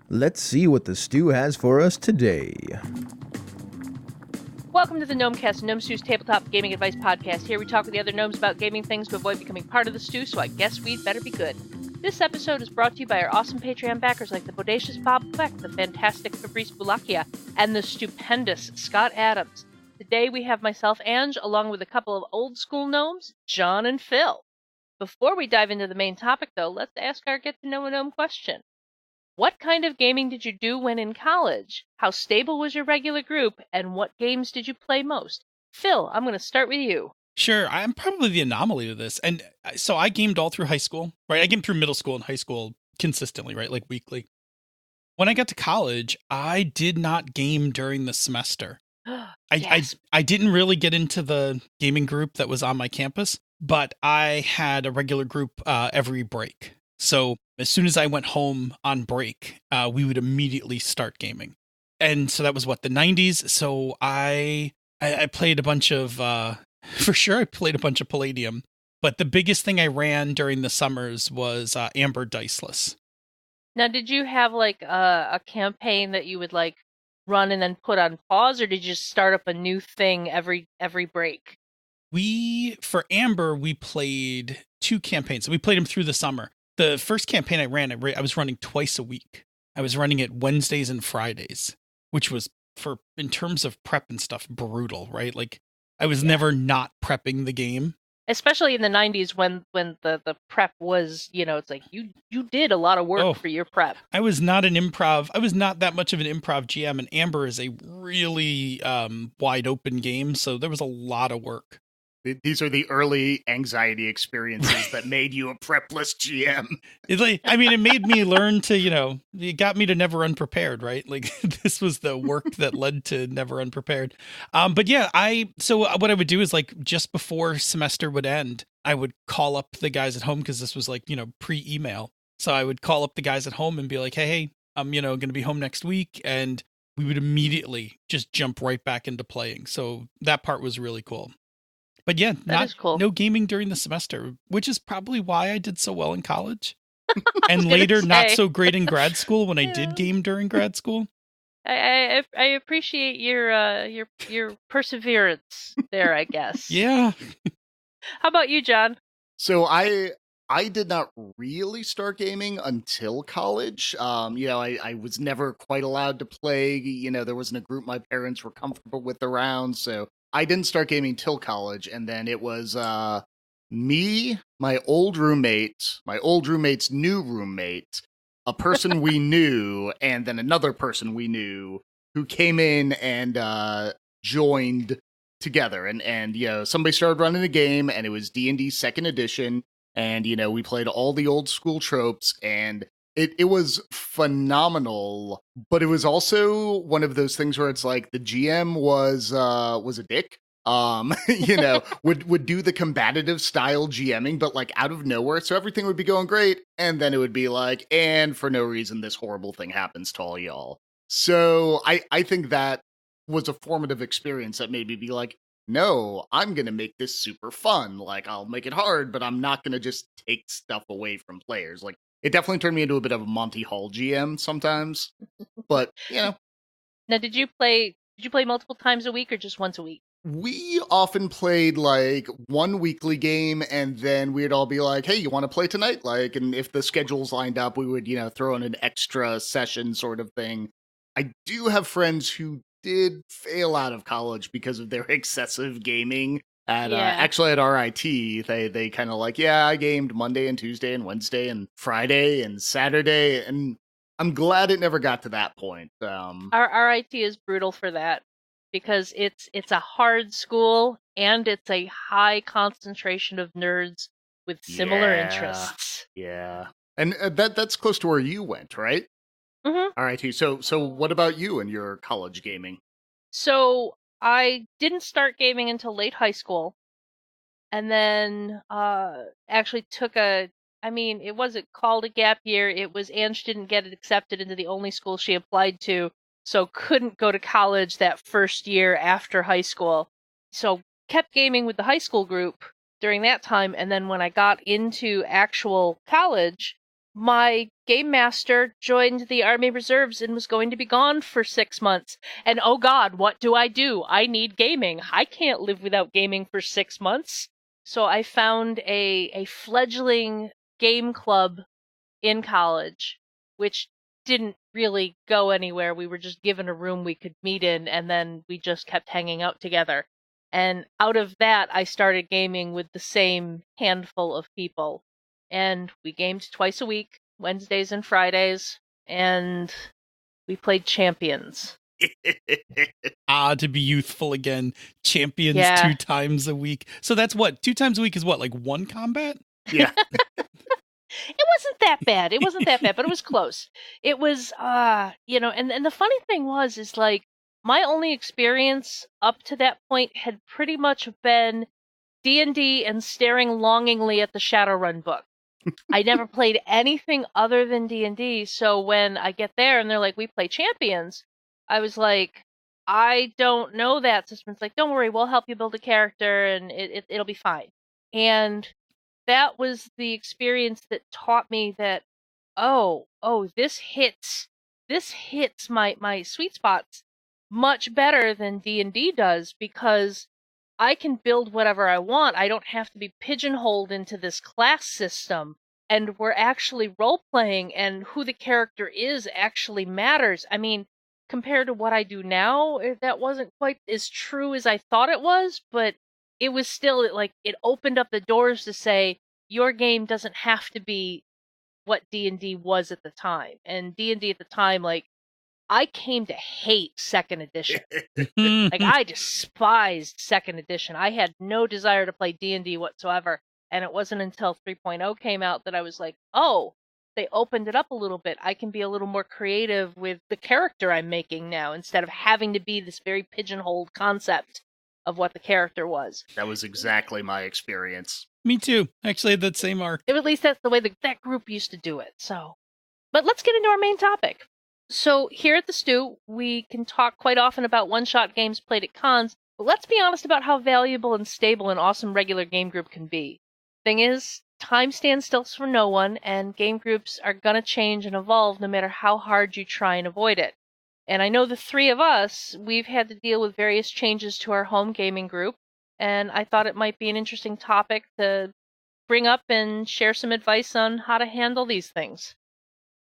Let's see what the stew has for us today. Welcome to the Gnomecast, Gnome Stew's tabletop gaming advice podcast. Here we talk with the other gnomes about gaming things to avoid becoming part of the stew, so I guess we'd better be good. This episode is brought to you by our awesome Patreon backers like the bodacious Bob Fleck, the fantastic Fabrice Boulakia, and the stupendous Scott Adams. Today we have myself, Ange, along with a couple of old school gnomes, John and Phil. Before we dive into the main topic, though, let's ask our Get to Know a Gnome question. What kind of gaming did you do when in college? How stable was your regular group? And what games did you play most? Phil, I'm going to start with you. Sure, I'm probably the anomaly to this. And so I gamed all through high school, right? I gamed through middle school and high school consistently, right? Like weekly. When I got to college, I did not game during the semester. Yes. I didn't really get into the gaming group that was on my campus, but I had a regular group every break. So as soon as I went home on break, we would immediately start gaming. And so that was the 90s. So I played a bunch of, for sure I played a bunch of Palladium. But the biggest thing I ran during the summers was Amber Diceless. Now, did you have like a campaign that you would like run and then put on pause, or did you just start up a new thing every break? For Amber, we played 2 campaigns. We played them through the summer. The first campaign I ran, I was running twice a week. I was running it Wednesdays and Fridays, which was, in terms of prep and stuff, brutal, right? Like, I was never not prepping the game. Especially in the 90s when the prep was, it's like you did a lot of work for your prep. I was not that much of an improv GM, and Amber is a really wide open game, so there was a lot of work. These are the early anxiety experiences that made you a prepless GM. It made me learn to, it got me to never unprepared, right? Like this was the work that led to never unprepared. But yeah, so what I would do is like just before semester would end, I would call up the guys at home because this was like, pre-email. So I would call up the guys at home and be like, hey, I'm, going to be home next week. And we would immediately just jump right back into playing. So that part was really cool. But yeah, cool. No gaming during the semester, which is probably why I did so well in college. And later, not so great in grad school when I did game during grad school. I appreciate your perseverance there, I guess. Yeah. How about you, John? So I did not really start gaming until college. I was never quite allowed to play. There wasn't a group my parents were comfortable with around, so I didn't start gaming till college, and then it was me, my old roommate's new roommate, a person we knew, and then another person we knew who came in and joined together. And somebody started running a game, and it was D&D 2nd edition, and we played all the old school tropes, and it was phenomenal, but it was also one of those things where it's like the GM was a dick. Would do the combative style GMing, but like out of nowhere. So everything would be going great, and then it would be like, and for no reason, this horrible thing happens to all y'all. So I think that was a formative experience that made me be like, no, I'm going to make this super fun. Like, I'll make it hard, but I'm not going to just take stuff away from players. Like, it definitely turned me into a bit of a Monty Hall GM sometimes, but Now, did you play multiple times a week or just once a week? We often played like one weekly game, and then we'd all be like, hey, you want to play tonight? Like, and if the schedules lined up, we would, throw in an extra session sort of thing. I do have friends who did fail out of college because of their excessive gaming. Actually at RIT, they kind of like, I gamed Monday and Tuesday and Wednesday and Friday and Saturday, and I'm glad it never got to that point. Our RIT is brutal for that because it's a hard school and it's a high concentration of nerds with similar interests. Yeah, and that's close to where you went, right? Mm-hmm. RIT. So what about you and your college gaming? So I didn't start gaming until late high school, and then actually took it wasn't called a gap year. It was Ange didn't get it accepted into the only school she applied to, so couldn't go to college that first year after high school. So kept gaming with the high school group during that time, and then when I got into actual college, my game master joined the Army Reserves and was going to be gone for 6 months. And oh God, what do? I need gaming. I can't live without gaming for 6 months. So I found a fledgling game club in college, which didn't really go anywhere. We were just given a room we could meet in, and then we just kept hanging out together. And out of that, I started gaming with the same handful of people. And we gamed twice a week, Wednesdays and Fridays, and we played Champions. To be youthful again. Champions Yeah. 2 times a week. So that's what? 2 times a week is what? Like 1 combat? Yeah. It wasn't that bad. It wasn't that bad, but it was close. It was, and the funny thing is like, my only experience up to that point had pretty much been D&D and staring longingly at the Shadowrun book. I never played anything other than D&D, so when I get there and they're like, we play Champions, I was like, I don't know that system. It's like, don't worry, we'll help you build a character and it'll be fine. And that was the experience that taught me that, oh, this hits my sweet spots much better than D&D does, because I can build whatever I want. I don't have to be pigeonholed into this class system, and we're actually role-playing, and who the character is actually matters. I mean, compared to what I do now, that wasn't quite as true as I thought it was, but it was still, like, it opened up the doors to say, your game doesn't have to be what D&D was at the time. And D&D at the time, like, I came to hate 2nd edition. Like, I despised 2nd edition. I had no desire to play D&D whatsoever. And it wasn't until 3.0 came out that I was like, oh, they opened it up a little bit. I can be a little more creative with the character I'm making now, instead of having to be this very pigeonholed concept of what the character was. That was exactly my experience. Me too. Actually, I had that same arc. At least that's the way that group used to do it. So, but let's get into our main topic. So here at the Stew, we can talk quite often about one-shot games played at cons, but let's be honest about how valuable and stable an awesome regular game group can be. Thing is, time stands still for no one, and game groups are gonna change and evolve no matter how hard you try and avoid it. And I know the 3 of us, we've had to deal with various changes to our home gaming group, and I thought it might be an interesting topic to bring up and share some advice on how to handle these things.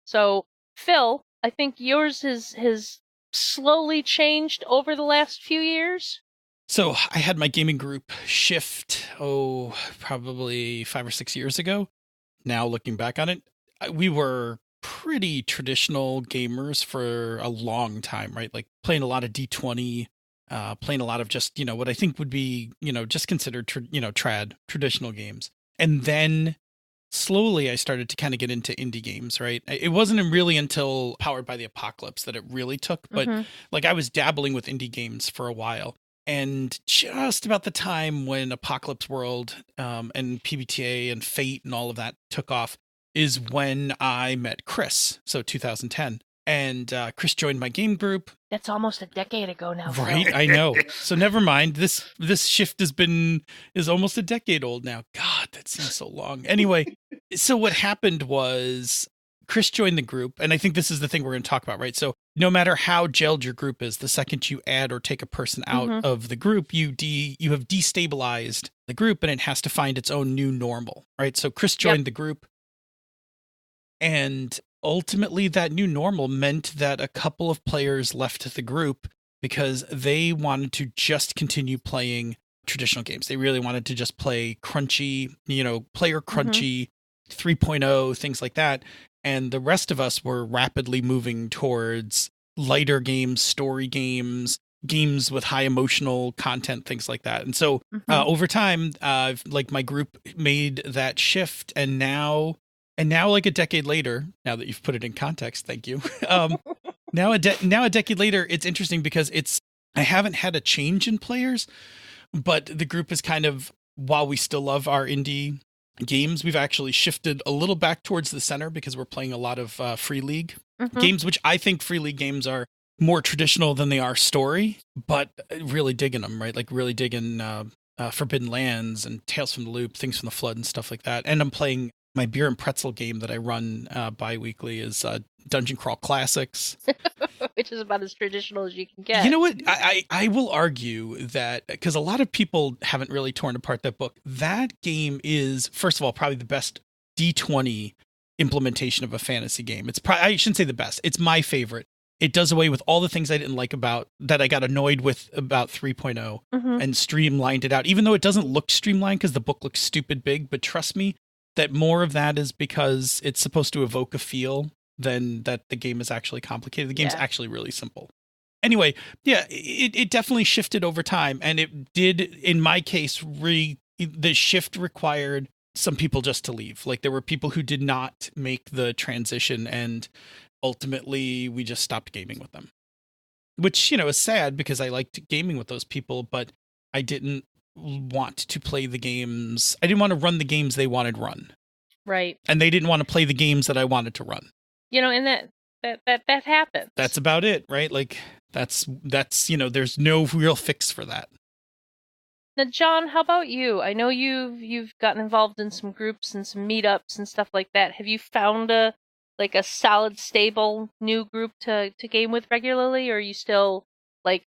So, Phil, I think yours has slowly changed over the last few years. So I had my gaming group shift, probably 5 or 6 years ago. Now looking back on it, we were pretty traditional gamers for a long time, right? Like playing a lot of D20, playing a lot of just, what I think would be, just considered, traditional games. And then slowly I started to kind of get into indie games, right? It wasn't really until Powered by the Apocalypse that it really took, but like I was dabbling with indie games for a while. And just about the time when Apocalypse World and PBTA and Fate and all of that took off is when I met Chris, so 2010. And Chris joined my game group. That's almost a decade ago now. Right, Phil. I know. So never mind. This shift is almost a decade old now. God, that seems so long. Anyway, so what happened was Chris joined the group, and I think this is the thing we're going to talk about, right? So no matter how gelled your group is, the second you add or take a person out of the group, you have destabilized the group, and it has to find its own new normal, right? So Chris joined the group, and ultimately that new normal meant that a couple of players left the group because they wanted to just continue playing traditional games. They really wanted to just play crunchy, player crunchy 3.0, things like that. And the rest of us were rapidly moving towards lighter games, story games, games with high emotional content, things like that. And so over time, my group made that shift, and now like a decade later, now that you've put it in context, thank you. Now a decade later, it's interesting because I haven't had a change in players, but the group is kind of, while we still love our indie games, we've actually shifted a little back towards the center because we're playing a lot of Free League games, which I think Free League games are more traditional than they are story, but really digging them, right? Like really digging Forbidden Lands and Tales from the Loop, Things from the Flood and stuff like that. And I'm playing my beer and pretzel game that I run bi-weekly is Dungeon Crawl Classics. Which is about as traditional as you can get. You know what? I will argue that, because a lot of people haven't really torn apart that book, that game is, first of all, probably the best D20 implementation of a fantasy game. It's I shouldn't say the best. It's my favorite. It does away with all the things I didn't like about, that I got annoyed with about 3.0 and streamlined it out, even though it doesn't look streamlined because the book looks stupid big. But trust me, that more of that is because it's supposed to evoke a feel than that the game is actually complicated. The game's actually really simple. Anyway, yeah, it definitely shifted over time. And it did, in my case, the shift required some people just to leave. Like, there were people who did not make the transition, and ultimately we just stopped gaming with them. Which, is sad because I liked gaming with those people, but I didn't want to play the games. I didn't want to run the games they wanted run. Right. And they didn't want to play the games that I wanted to run. And that happens. That's about it, right? Like, that's there's no real fix for that. Now, John, how about you? I know you've gotten involved in some groups and some meetups and stuff like that. Have you found a solid, stable new group to game with regularly, or are you still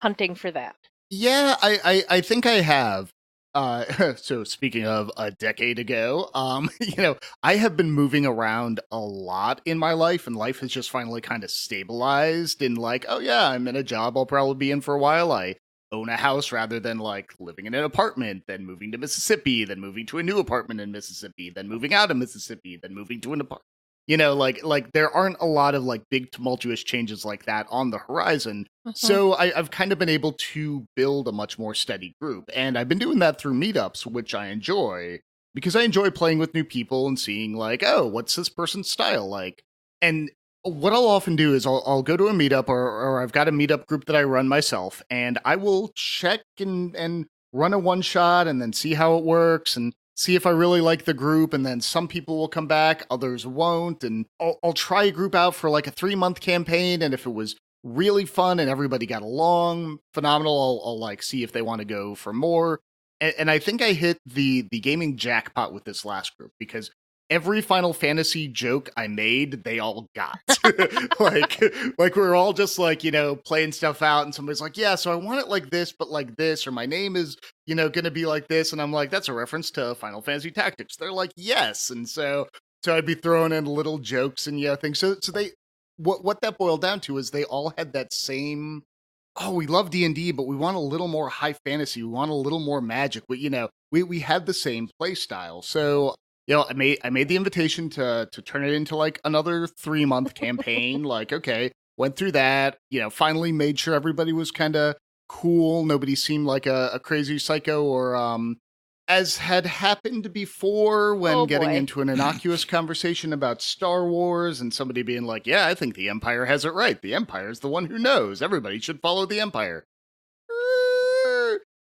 hunting for that? Yeah, I think I have. So speaking of a decade ago, I have been moving around a lot in my life, and life has just finally kind of stabilized in oh yeah, I'm in a job I'll probably be in for a while. I own a house rather than living in an apartment, then moving to Mississippi, then moving to a new apartment in Mississippi, then moving out of Mississippi, then moving to an apartment. There aren't a lot of big tumultuous changes like that on the horizon. So I've kind of been able to build a much more steady group. And I've been doing that through meetups, which I enjoy, because I enjoy playing with new people and seeing oh, what's this person's style like? And what I'll often do is I'll go to a meetup, or I've got a meetup group that I run myself, and I will check and run a one shot and then see how it works and see if I really like the group. And then some people will come back, others won't. And I'll try a group out for a 3-month campaign. And if it was really fun and everybody got along, phenomenal. I'll see if they want to go for more. And I think I hit the gaming jackpot with this last group, because every Final Fantasy joke I made, they all got. We're all just playing stuff out, and somebody's like, yeah, so I want it like this, but like this, or my name is, going to be like this. And I'm like, that's a reference to Final Fantasy Tactics. They're like, yes. And so I'd be throwing in little jokes and things. So they, what that boiled down to is they all had that same, oh, we love D&D, but we want a little more high fantasy. We want a little more magic. We had the same play style. So I made the invitation to turn it into another 3-month campaign. Okay, went through that. Finally made sure everybody was kind of cool. Nobody seemed like a crazy psycho, or as had happened before when getting into an innocuous conversation about Star Wars and somebody being like, "Yeah, I think the Empire has it right. The Empire is the one who knows. Everybody should follow the Empire."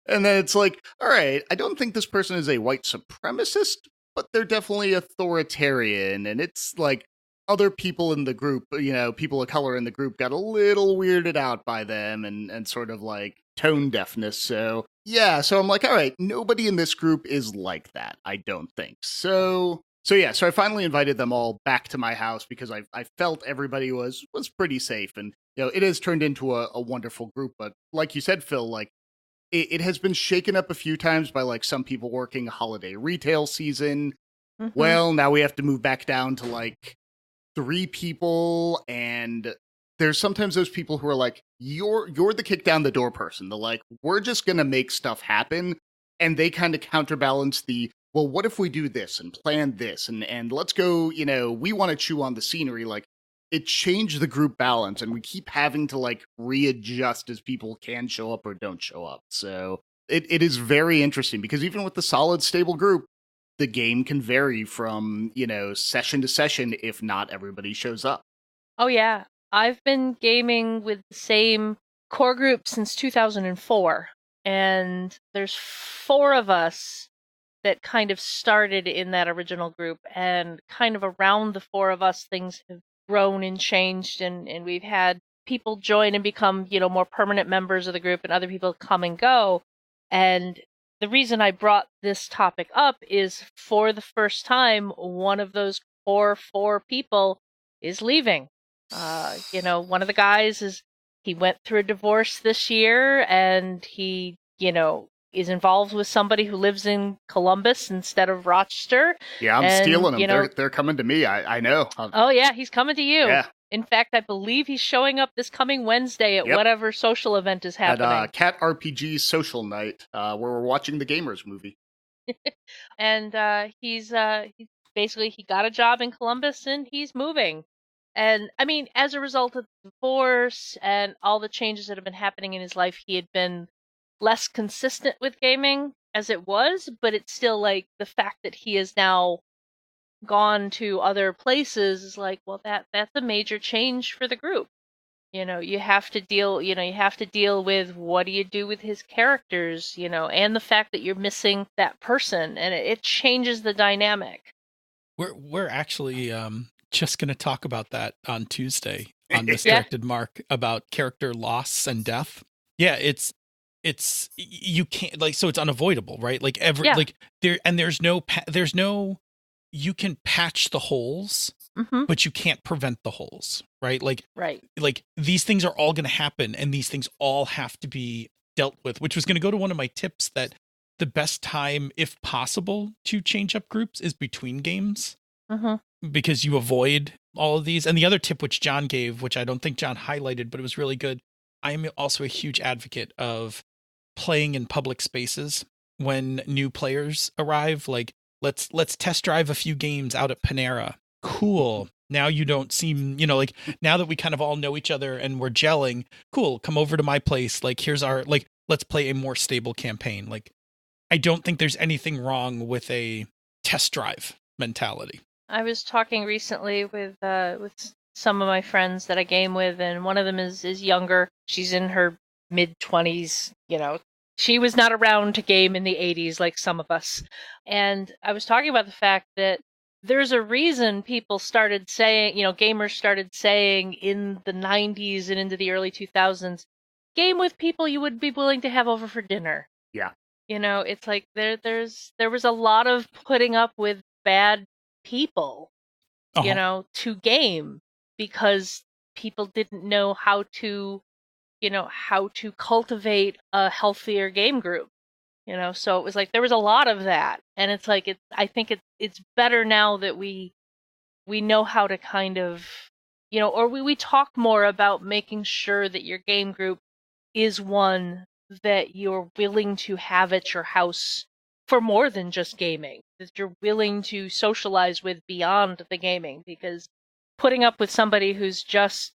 And then it's all right, I don't think this person is a white supremacist, but they're definitely authoritarian. And it's other people in the group, people of color in the group got a little weirded out by them and sort of tone deafness. So yeah, so I'm all right, nobody in this group is like that, I don't think. So I finally invited them all back to my house, because I felt everybody was pretty safe. And it has turned into a wonderful group. But like you said, Phil, it has been shaken up a few times by some people working a holiday retail season. Well, now we have to move back down to 3 people, and there's sometimes those people who are you're the kick down the door person. They're we're just gonna make stuff happen, and they kind of counterbalance the, well, what if we do this and plan this and let's go, we want to chew on the scenery. It changed the group balance, and we keep having to readjust as people can show up or don't show up. So it is very interesting, because even with the solid, stable group, the game can vary from, session to session if not everybody shows up. Oh, yeah. I've been gaming with the same core group since 2004. And there's 4 of us that kind of started in that original group. And kind of around the 4 of us, things have grown and changed. And we've had people join and become, more permanent members of the group, and other people come and go. And the reason I brought this topic up is for the first time, one of those core 4 people is leaving. One of the guys he went through a divorce this year, and he, is involved with somebody who lives in Columbus instead of Rochester. Yeah, I'm stealing them. They're coming to me. I know. Oh yeah, he's coming to you. Yeah. In fact, I believe he's showing up this coming Wednesday at whatever social event is happening. At Cat RPG Social Night, where we're watching the Gamers movie. And he's basically, he got a job in Columbus and he's moving. And I mean, as a result of the divorce and all the changes that have been happening in his life, he had been less consistent with gaming as it was, but it's still like the fact that he has now gone to other places is like, well, that's a major change for the group. You have to deal with what do you do with his characters, and the fact that you're missing that person, and it changes the dynamic. We're actually just going to talk about that on Tuesday on Misdirected Mark about character loss and death. Yeah, it's you can't, like, so it's unavoidable, right? Like there's no you can patch the holes, but you can't prevent the holes, right? Like these things are all going to happen, and these things all have to be dealt with, which was going to go to one of my tips that the best time, if possible, to change up groups is between games, because you avoid all of these. And the other tip, which John gave, which I don't think John highlighted, but it was really good. I am also a huge advocate of playing in public spaces when new players arrive. Like, let's test drive a few games out at Panera. Cool. Now you don't seem, like, now that we kind of all know each other and we're gelling, cool, come over to my place. Like, here's our, like, let's play a more stable campaign. Like, I don't think there's anything wrong with a test drive mentality. I was talking recently with some of my friends that I game with, and one of them is younger. She's in her mid-20s, She was not around to game in the 80s like some of us. And I was talking about the fact that there's a reason people started saying, gamers started saying in the 90s and into the early 2000s, game with people you would be willing to have over for dinner. Yeah. It's like there was a lot of putting up with bad people, to game, because people didn't know how to cultivate a healthier game group. So it was like there was a lot of that, and it's like I think it's better now that we know how to kind of, or we talk more about making sure that your game group is one that you're willing to have at your house for more than just gaming, that you're willing to socialize with beyond the gaming, because putting up with somebody who's just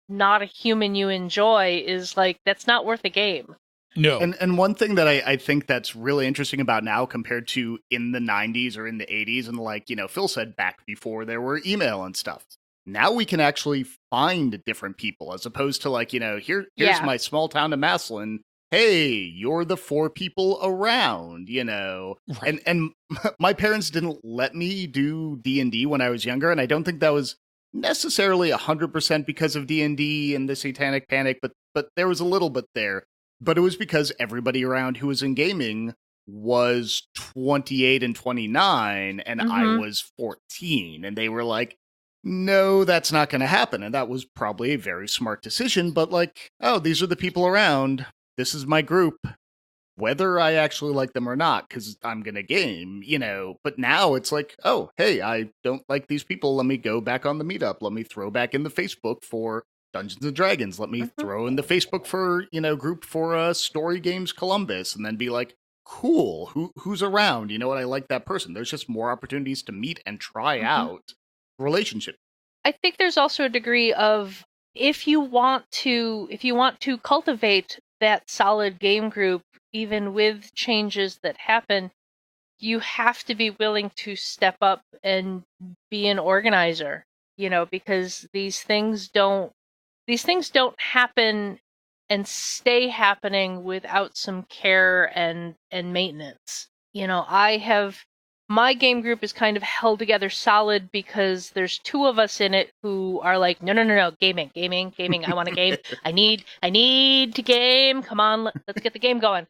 not a human you enjoy is like, that's not worth a game. No. And one thing that I think that's really interesting about now compared to in the 90s or in the 80s, and like, Phil said, back before there were email and stuff. Now we can actually find different people, as opposed to like, here's my small town of Maslin. Hey, you're the 4 people around, Right. And my parents didn't let me do D&D when I was younger, and I don't think that was necessarily 100% because of D&D and the Satanic Panic, but there was a little bit there. But it was because everybody around who was in gaming was 28 and 29, and I was 14, and they were like, no, that's not going to happen. And that was probably a very smart decision, but like, oh, these are the people around. This is my group, whether I actually like them or not, because I'm going to game, But now it's like, oh, hey, I don't like these people. Let me go back on the meetup. Let me throw back in the Facebook for Dungeons and Dragons. Let me throw in the Facebook for, group for Story Games Columbus, and then be like, cool, who's around? I like that person. There's just more opportunities to meet and try out relationship. I think there's also a degree of, if you want to cultivate that solid game group, even with changes that happen, you have to be willing to step up and be an organizer, because these things don't happen and stay happening without some care and maintenance. My game group is kind of held together solid because there's 2 of us in it who are like, no, gaming. I want to game. I need to game. Come on, let's get the game going.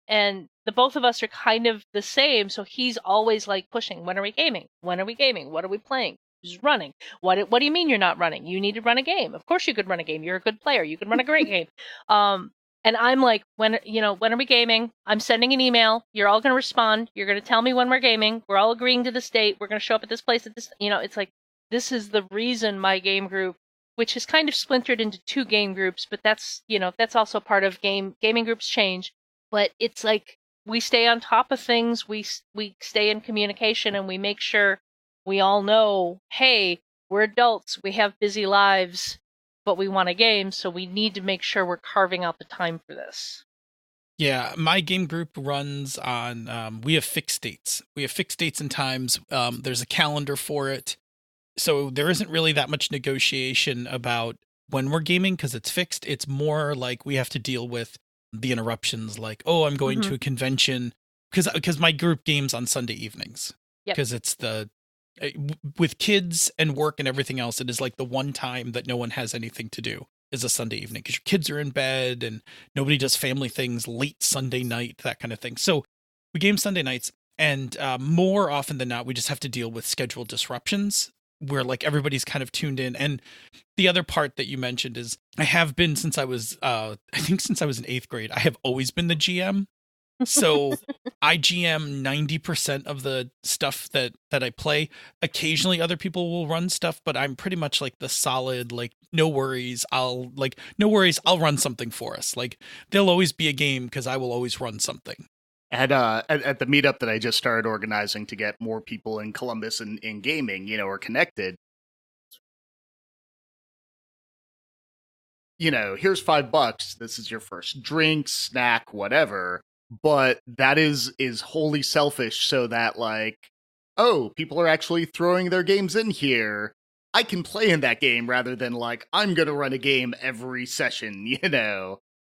And the both of us are kind of the same, so he's always like pushing, when are we gaming? When are we gaming? What are we playing? Who's running? What do you mean you're not running? You need to run a game. Of course you could run a game. You're a good player. You can run a great game. And I'm like, when are we gaming? I'm sending an email. You're all going to respond. You're going to tell me when we're gaming. We're all agreeing to this date. We're going to show up at this place at this, it's like, this is the reason my game group, which is kind of splintered into 2 game groups, but that's also part of gaming groups change. But it's like, we stay on top of things. We stay in communication, and we make sure we all know, hey, we're adults. We have busy lives, but we want a game, so we need to make sure we're carving out the time for this. Yeah, my game group runs on, we have fixed dates. We have fixed dates and times. There's a calendar for it. So there isn't really that much negotiation about when we're gaming because it's fixed. It's more like we have to deal with the interruptions, like, oh, I'm going to a convention, because my group games on Sunday evenings. Because it's with kids and work and everything else, it is like the one time that no one has anything to do is a Sunday evening, because your kids are in bed and nobody does family things late Sunday night, that kind of thing. So we game Sunday nights, and more often than not, we just have to deal with schedule disruptions where like everybody's kind of tuned in. And the other part that you mentioned is I have been since I was in 8th grade, I have always been the GM. So I GM 90% of the stuff that I play. Occasionally other people will run stuff, but I'm pretty much like the solid, like, no worries, I'll run something for us. Like, there'll always be a game because I will always run something. At the meetup that I just started organizing to get more people in Columbus and in gaming, or connected, here's $5. This is your first drink, snack, whatever. But that is wholly selfish, so that, like, oh, people are actually throwing their games in here. I can play in that game rather than, like, I'm going to run a game every session,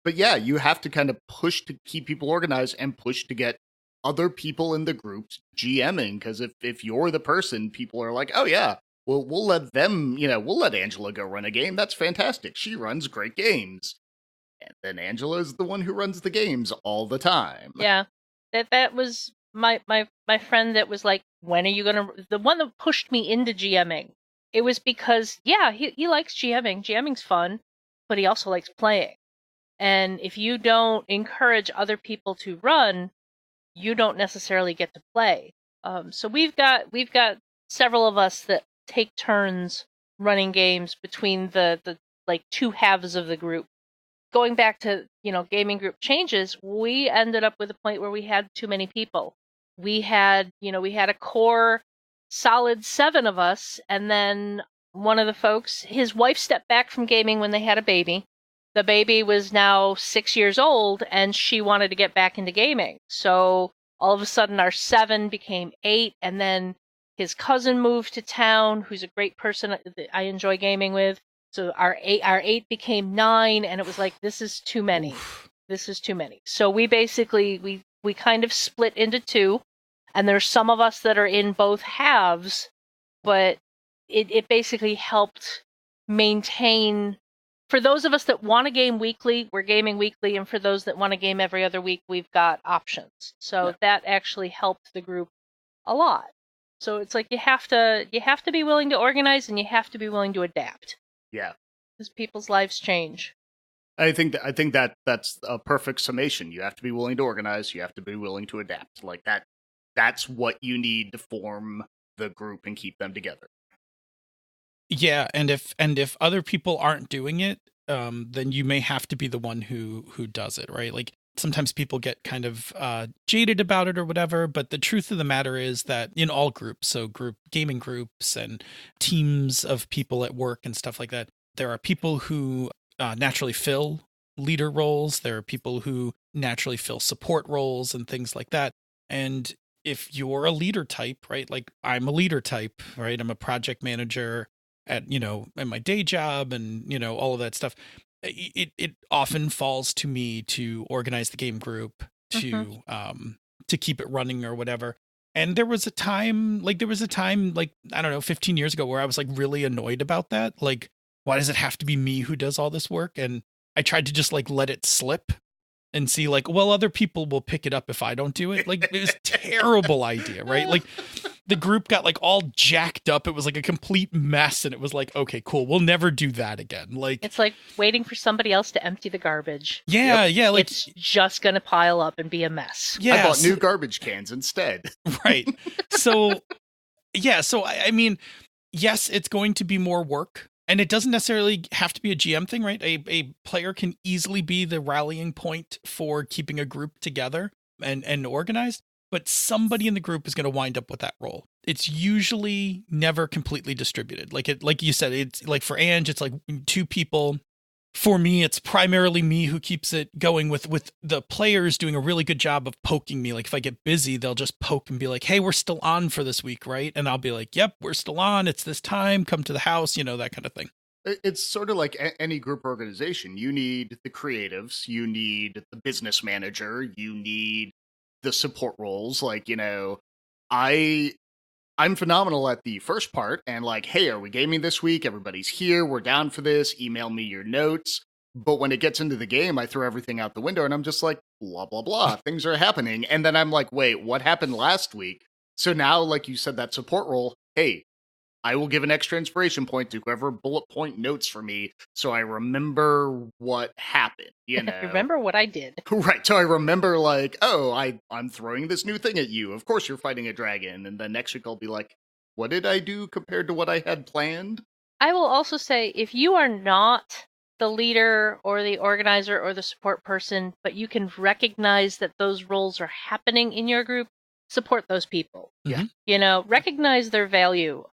But yeah, you have to kind of push to keep people organized and push to get other people in the groups GMing, because if you're the person, people are like, oh yeah, we'll let them, we'll let Angela go run a game. That's fantastic. She runs great games. And then Angela is the one who runs the games all the time. Yeah, that was my friend that was like, when are you gonna? The one that pushed me into GMing. It was because he likes GMing. GMing's fun, but he also likes playing. And if you don't encourage other people to run, you don't necessarily get to play. So we've got several of us that take turns running games between the like 2 halves of the group. Going back to, gaming group changes, we ended up with a point where we had too many people. We had a core solid 7 of us, and then one of the folks, his wife stepped back from gaming when they had a baby. The baby was now 6 years old, and she wanted to get back into gaming. So all of a sudden our 7 became 8, and then his cousin moved to town, who's a great person that I enjoy gaming with. So our 8 became 9, and it was like, this is too many. This is too many. So we basically, we kind of split into 2, and there's some of us that are in both halves, but it basically helped maintain. For those of us that want to game weekly, we're gaming weekly, and for those that want to game every other week, we've got options. So that actually helped the group a lot. So it's like you have to be willing to organize, and you have to be willing to adapt. Yeah, because people's lives change. I think that's a perfect summation. You have to be willing to organize. You have to be willing to adapt. Like that. That's what you need to form the group and keep them together. Yeah, and if other people aren't doing it, then you may have to be the one who does it, right? Like, sometimes people get kind of jaded about it or whatever, but the truth of the matter is that in all groups, so gaming groups and teams of people at work and stuff like that, there are people who naturally fill leader roles. There are people who naturally fill support roles and things like that. And if you're a leader type, right? Like, I'm a leader type, right? I'm a project manager at my day job and, all of that stuff. It often falls to me to organize the game group, to keep it running or whatever. And there was a time, I don't know, 15 years ago, where I was like really annoyed about that. Like, why does it have to be me who does all this work? And I tried to just like let it slip. and see like, well, other people will pick it up if I don't do it. Like it was a terrible idea, right? Like the group got like all jacked up. It was like a complete mess. And it was like, okay, cool. We'll never do that again. Like it's like waiting for somebody else to empty the garbage. Yeah. Yeah. Like it's just going to pile up and be a mess. Yeah. I bought new garbage cans instead. Right. So yeah. So I mean, yes, it's going to be more work. And it doesn't necessarily have to be a GM thing, right? A player can easily be the rallying point for keeping a group together and organized, but somebody in the group is going to wind up with that role. It's usually never completely distributed. Like you said, it's like for Ange, it's like 2 people. For me, it's primarily me who keeps it going with the players doing a really good job of poking me. Like if I get busy, they'll just poke and be like, hey, we're still on for this week, right? And I'll be like, yep, we're still on. It's this time. Come to the house, that kind of thing. It's sort of like any group organization. You need the creatives, you need the business manager, you need the support roles. Like, I'm phenomenal at the first part and like, hey, are we gaming this week? Everybody's here. We're down for this. Email me your notes. But when it gets into the game, I throw everything out the window and I'm just like, blah, blah, blah. Things are happening. And then I'm like, wait, what happened last week? So now, like you said, that support role, hey, I will give an extra inspiration point to whoever bullet point notes for me so I remember what happened, Remember what I did. Right, so I remember like, oh, I'm throwing this new thing at you. Of course you're fighting a dragon. And then next week I'll be like, what did I do compared to what I had planned? I will also say, if you are not the leader or the organizer or the support person, but you can recognize that those roles are happening in your group, support those people. Yeah. Recognize their value.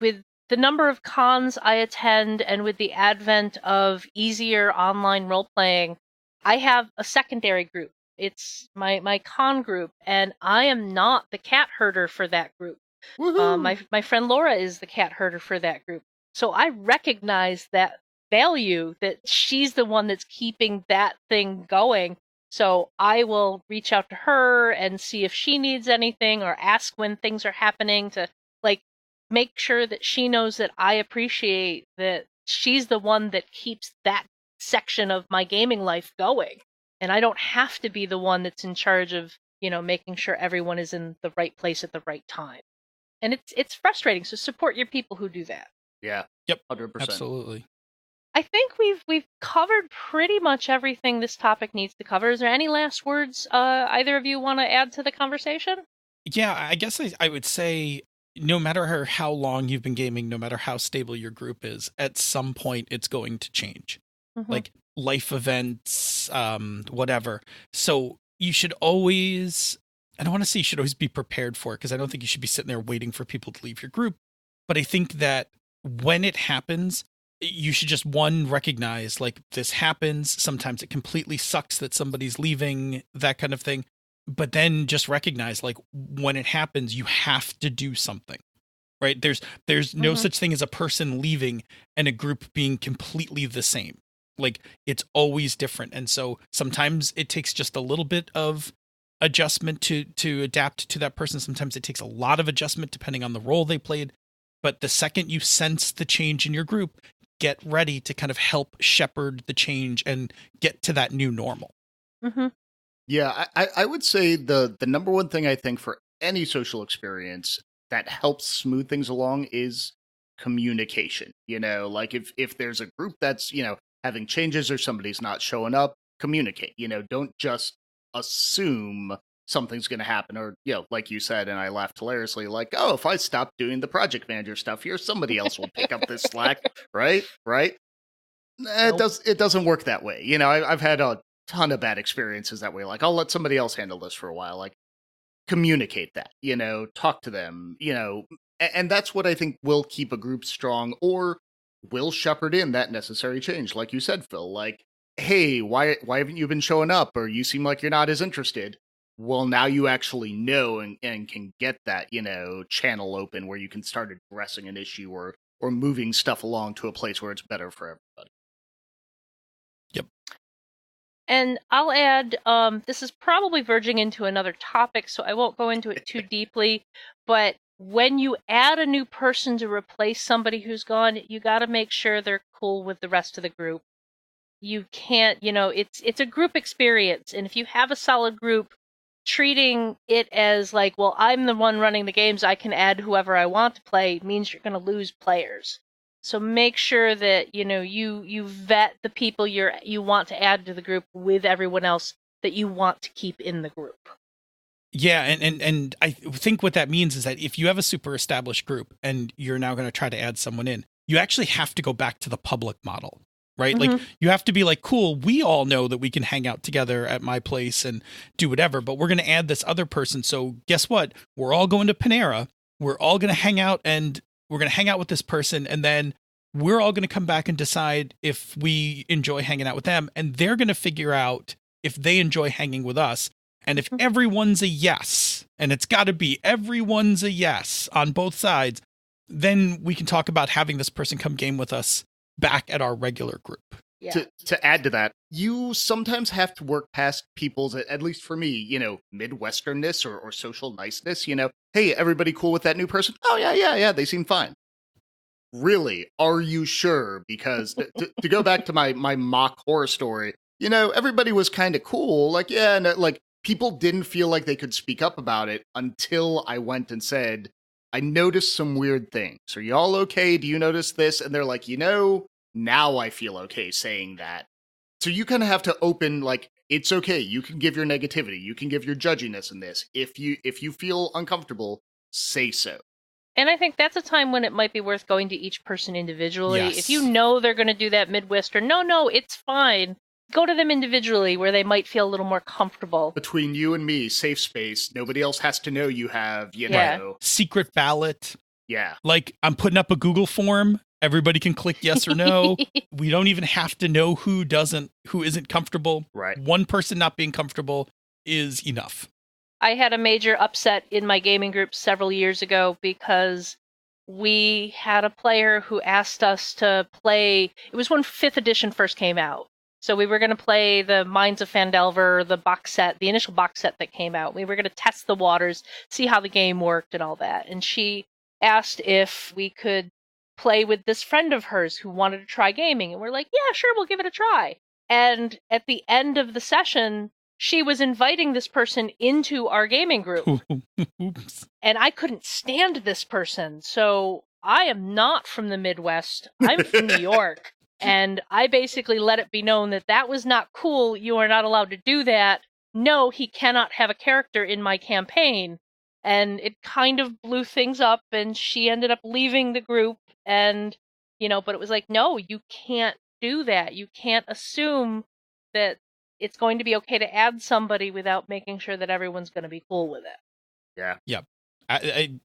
With the number of cons I attend and with the advent of easier online role-playing, I have a secondary group. It's my con group, and I am not the cat herder for that group. My friend Laura is the cat herder for that group. So I recognize that value, that she's the one that's keeping that thing going. So I will reach out to her and see if she needs anything or ask when things are happening to make sure that she knows that I appreciate that she's the one that keeps that section of my gaming life going. And I don't have to be the one that's in charge of, making sure everyone is in the right place at the right time. And it's frustrating. So support your people who do that. Yeah. Yep. 100%. Absolutely. I think we've covered pretty much everything this topic needs to cover. Is there any last words either of you want to add to the conversation? Yeah, I guess I would say no matter how long you've been gaming, no matter how stable your group is, at some point it's going to change. Mm-hmm. Like life events, whatever. So you should always, I don't want to say you should always be prepared for it, because I don't think you should be sitting there waiting for people to leave your group. But I think that when it happens, you should just recognize like this happens. Sometimes it completely sucks that somebody's leaving, that kind of thing. But then just recognize like when it happens, you have to do something, right? There's no such thing as a person leaving and a group being completely the same. Like it's always different. And so sometimes it takes just a little bit of adjustment to adapt to that person. Sometimes it takes a lot of adjustment depending on the role they played. But the second you sense the change in your group, get ready to kind of help shepherd the change and get to that new normal. Mm-hmm. Yeah, I would say the number one thing I think for any social experience that helps smooth things along is communication. Like if there's a group that's, having changes or somebody's not showing up, communicate. Don't just assume something's going to happen, or like you said, and I laughed hilariously, like, oh, if I stop doing the project manager stuff here, somebody else will pick up this slack. Right Nope. It doesn't work that way. I've had a ton of bad experiences that way. Like, I'll let somebody else handle this for a while. Like, communicate that, talk to them, and that's what I think will keep a group strong, or will shepherd in that necessary change. Like you said, Phil, like, hey, why haven't you been showing up? Or you seem like you're not as interested. Well, now you actually know and can get that, channel open where you can start addressing an issue or moving stuff along to a place where it's better for everybody. Yep. And I'll add, this is probably verging into another topic, so I won't go into it too deeply, but when you add a new person to replace somebody who's gone, you got to make sure they're cool with the rest of the group. you can't, it's a group experience. And if you have a solid group, treating it as like, well, I'm the one running the games, I can add whoever I want to play, means you're going to lose players. So make sure that, you vet the people you want to add to the group with everyone else that you want to keep in the group. Yeah, and I think what that means is that if you have a super established group and you're now going to try to add someone in, you actually have to go back to the public model, right? Mm-hmm. Like you have to be like, cool, we all know that we can hang out together at my place and do whatever, but we're going to add this other person. So guess what? We're all going to Panera. We're all going to hang out and we're going to hang out with this person. And then we're all going to come back and decide if we enjoy hanging out with them. And they're going to figure out if they enjoy hanging with us. And if everyone's a yes, and it's got to be everyone's a yes on both sides, then we can talk about having this person come game with us back at our regular group. Yeah. To add to that, you sometimes have to work past people's, at least for me, Midwesternness or social niceness. Hey, everybody cool with that new person? Oh, yeah, they seem fine. Really? Are you sure? Because to go back to my mock horror story, everybody was kind of cool. Like, yeah, and people didn't feel like they could speak up about it until I went and said, I noticed some weird things. Are y'all okay? Do you notice this? And they're like, now I feel okay saying that. So you kind of have to open, like, it's okay. You can give your negativity. You can give your judginess in this. If you feel uncomfortable, say so. And I think that's a time when it might be worth going to each person individually. Yes. If you know they're going to do that Midwestern, no, it's fine. Go to them individually where they might feel a little more comfortable. Between you and me, safe space. Nobody else has to know you have, Secret ballot. Yeah. Like I'm putting up a Google form. Everybody can click yes or no. We don't even have to know who isn't comfortable. Right. One person not being comfortable is enough. I had a major upset in my gaming group several years ago because we had a player who asked us to play. It was when 5th edition first came out. So we were going to play the Mines of Phandelver, the box set, the initial box set that came out. We were going to test the waters, see how the game worked and all that. And she asked if we could play with this friend of hers who wanted to try gaming. And we're like, yeah, sure, we'll give it a try. And at the end of the session, she was inviting this person into our gaming group. Oops. And I couldn't stand this person. So I am not from the Midwest. I'm from New York. And I basically let it be known that was not cool. You are not allowed to do that. No, he cannot have a character in my campaign. And it kind of blew things up, and she ended up leaving the group. And, but it was like, no, you can't do that. You can't assume that it's going to be okay to add somebody without making sure that everyone's going to be cool with it. Yeah. Yep. I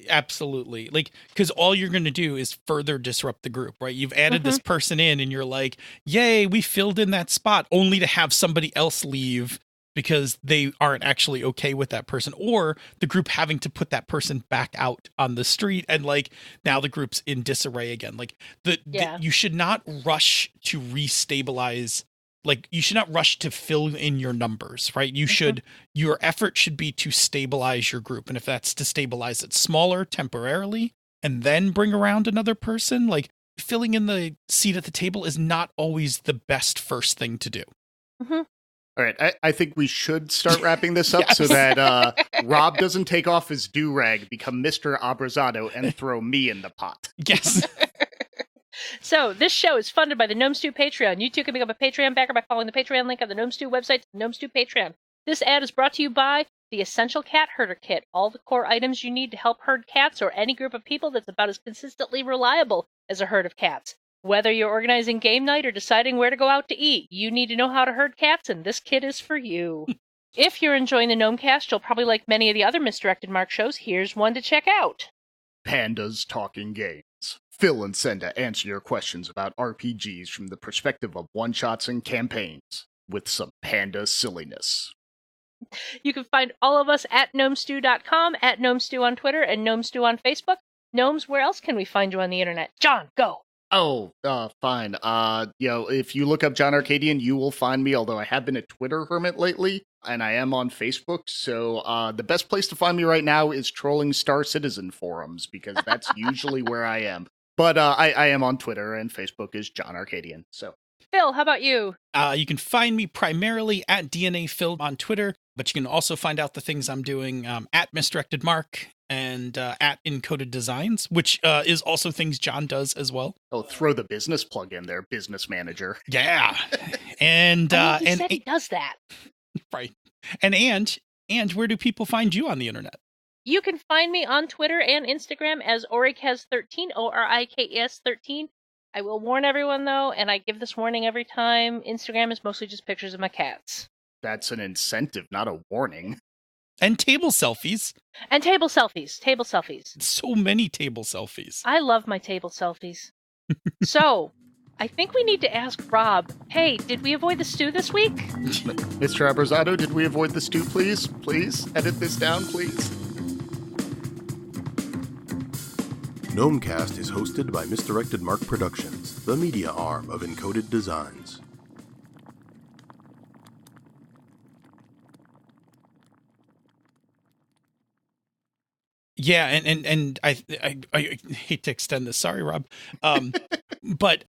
absolutely, like, because all you're going to do is further disrupt the group, right? You've added this person in and you're like, yay, we filled in that spot, only to have somebody else leave because they aren't actually okay with that person, or the group having to put that person back out on the street. And like, now the group's in disarray again. Like you should not rush to restabilize. Like you should not rush to fill in your numbers, right? Your effort should be to stabilize your group. And if that's to stabilize it smaller temporarily and then bring around another person, like filling in the seat at the table is not always the best first thing to do. Mm-hmm. All right. I think we should start wrapping this up so that Rob doesn't take off his do-rag, become Mr. Abrazado, and throw me in the pot. Yes. So, this show is funded by the Gnome Stew Patreon. You too can become a Patreon backer by following the Patreon link on the Gnome Stew website to the Gnome Stew Patreon. This ad is brought to you by the Essential Cat Herder Kit. All the core items you need to help herd cats or any group of people that's about as consistently reliable as a herd of cats. Whether you're organizing game night or deciding where to go out to eat, you need to know how to herd cats, and this kit is for you. If you're enjoying the Gnomecast, you'll probably like many of the other Misdirected Mark shows. Here's one to check out. Pandas Talking Games. Phil and Senda answer your questions about RPGs from the perspective of one-shots and campaigns, with some panda silliness. You can find all of us at gnomestew.com, at gnomestew on Twitter, and gnomestew on Facebook. Gnomes, where else can we find you on the internet? John, go! Oh, fine. If you look up John Arcadian, you will find me, although I have been a Twitter hermit lately, and I am on Facebook, so the best place to find me right now is trolling Star Citizen forums, because that's usually where I am. But I am on Twitter, and Facebook is John Arcadian, so. Phil, how about you? You can find me primarily at DNA Phil on Twitter, but you can also find out the things I'm doing at Misdirected Mark and at Encoded Designs, which is also things John does as well. Oh, throw the business plug in there, business manager. Yeah. And he said he does that. Right. And where do people find you on the internet? You can find me on Twitter and Instagram as Orikes13, Orikes 13. I will warn everyone, though, and I give this warning every time, Instagram is mostly just pictures of my cats. That's an incentive, not a warning. And table selfies. And table selfies. Table selfies. So many table selfies. I love my table selfies. So, I think we need to ask Rob, hey, did we avoid the stew this week? Mr. Abrazato, did we avoid the stew, please? Please, edit this down, please. Gnomecast is hosted by Misdirected Mark Productions, the media arm of Encoded Designs. Yeah, and I hate to extend this. Sorry, Rob. But